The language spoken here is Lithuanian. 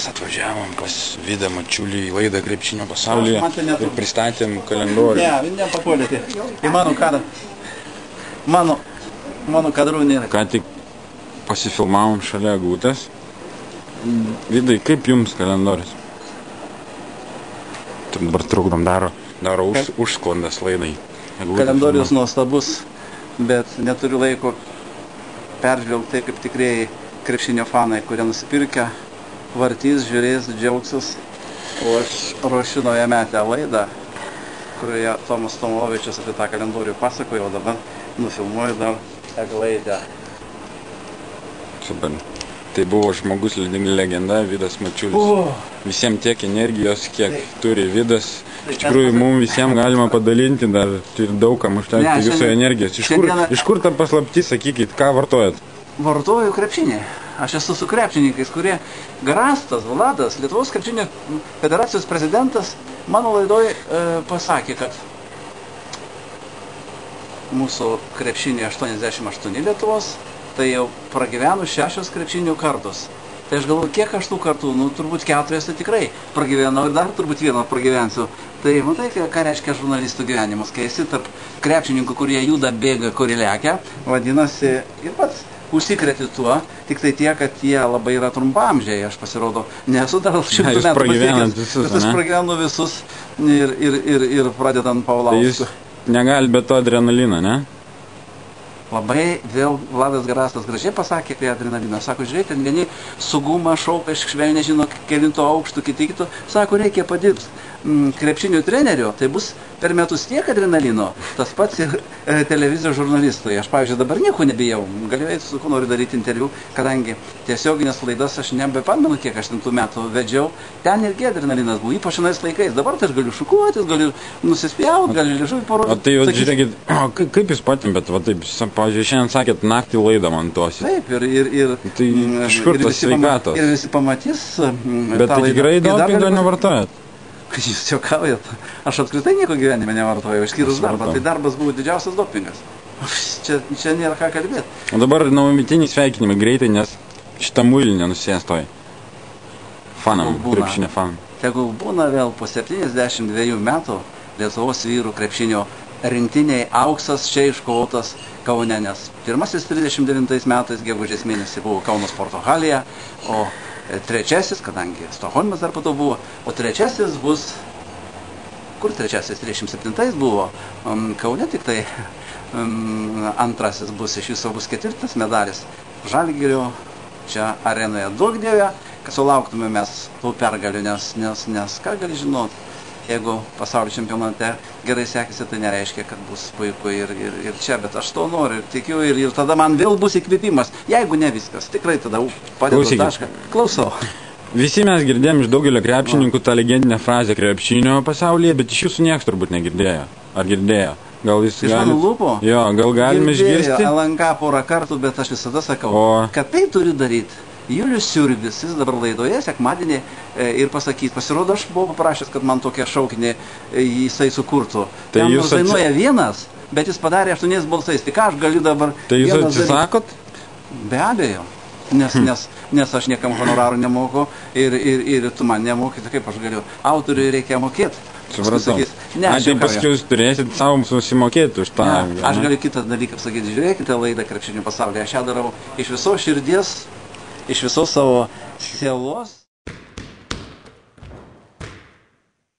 Mes atvažiavom pas Vidą Mačiulį į laidą Krepšinio pasaulyje ir pristatėm kalendorių. Ne, nepapuolėte. Į mano kadrą. Mano kadrų nėra. Ką tik pasifilmavom šalia Gūtės. Vidai, kaip jums kalendorius? Taip dabar trukdom, daro užsklandas laidai. Kalendorius nuostabus, bet neturiu laiko peržvelgti kaip tikrieji krepšinio fanai, kurie nusipirkę, vartys, žiūrės, džiaugsis. O aš ruošiu naujametę laidą, kurioje Tomas Tomovičius apie tą kalendorių pasakojo, o dabar nufilmuoju dar eglaidę. Super. Tai buvo žmogus legenda Vidas Mačiulis. Visiems tiek energijos, kiek turi Vidas. Iš tikrųjų, mums visiems galima padalinti dar daug kam užtekti jūsų energijos. Iš kur ta paslaptis, sakykit, ką vartojat? Vartoju krepšinį. Aš esu su krepšininkais, kurie Garastas, Vladas, Lietuvos krepšinio federacijos prezidentas, mano laidoj pasakė, kad mūsų krepšinį 88 Lietuvos, tai jau pragyvenu 6 krepšinių kartus. Tai aš galvoju, kiek aš tų kartų, turbūt 4 tai tikrai pragyvenau ir dar turbūt 1 pragyvensiu. Tai matai, ką reiškia žurnalistų gyvenimas, kai esi tarp krepšininkų, kurie juda, bėga, kurie lekia, vadinasi, ir pats užsikreti tuo, tik tai tie, kad jie labai yra trumpamžiai, aš pasirodo, nesu dar 100 metų pasiekęs, bet aš pragyvenu visus ir pradedant Paulausku. Tai jūs negali be to adrenalino, ne? Labai vėl Vladas Garastas gražiai pasakė, kai adrenalino. Sako, žiūrėk, ten vieni sugumą šauka, švelniai žino, kelinto aukštų, kiti. Sako, reikia padirbs krepšinio trenerio, tai bus per metus tiek adrenalino. Tas pats ir televizijos žurnalistui. Aš, pavyzdžiui, dabar nieko nebijau. Galiu eiti su kuo noriu daryti interviu, kadangi tiesioginės laidas aš nebepamenu, kiek aš 10 metų vedžiau. Ten irgi adrenalinas buvo, ypač šiais laikais. Dabar tai aš galiu šukuotis, galiu nusispjauti, galiu liežuvį parodyti. O tai, žiūrėkit, kaip jūs patimpėt, va taip, pavyzdžiui, šiandien sakėt, naktį laidą montuosit. Taip, ir tai iš kur tas sveikatos? Ir visi pamatys bet tai tikrai dopingo nevartojat? Jūs juokaujat. Aš apskritai nieko gyvenime nevartojau, išskyrus darbą. Tai darbas buvo didžiausias dopingas. Čia nėra ką kalbėti. O dabar naujametiniai sveikinimai greitai, nes šitą muilinę nusėstoja. Fanam, krepšinio fanam. Tegul būna vėl po 72 metų Lietuvos vyrų krepšinio rinktiniai auksas čia iškovotas Kaune, nes pirmasis 39 metais, gegužės mėnesį, buvo Kauno sporto halėje, o trečiasis, kadangi Stokholmas dar po to buvo, o trečiasis bus, kur trečiasis, 37 buvo, Kaune tik tai antrasis bus, iš viso bus 4 medalis Žalgirio, čia arenoje daug dievė, kad sulauktume mes tų pergalių, nes ką gali žinot, jeigu pasaulio čempionate gerai sekėsi, tai nereiškia, kad bus puiku ir čia, bet aš to noriu ir tikiu ir tada man vėl bus įkvėpimas. Jeigu ne viskas, tikrai tada padedu tašką. Klausau. Visi mes girdėjom iš daugelio krepšininkų tą legendinę frazę krepšinio pasaulyje, bet iš jūsų niekas turbūt negirdėjo. Ar girdėjo? Gal jūs iš mano lūpų? Jo, gal galime išgirsti? Girdėjo LNK porą kartų, bet aš visada sakau, kad tai turi daryti. Julius Siurbis, jis dabar laidoje sekmadienį ir pasakyti, pasirodo, aš buvau paprašęs, kad man tokia šaukinė jisai sukurtų. Tai jūs dainuoja vienas, bet jis padarė 8 balsais, tik aš galiu dabar... Tai jūs atsisakot? Be abejo, nes aš niekam honorarų nemoku ir tu man nemoki, tai kaip aš galiu. Autoriui reikia mokėti. Supratau. Tai paskui jūs turėsit savo susimokėti už tą. Aš galiu kitą dalyką pasakyti, žiūrėkite laidą Krepšinio pasaulyje, aš ją darau iš visos širdies, iš visos savo sielos.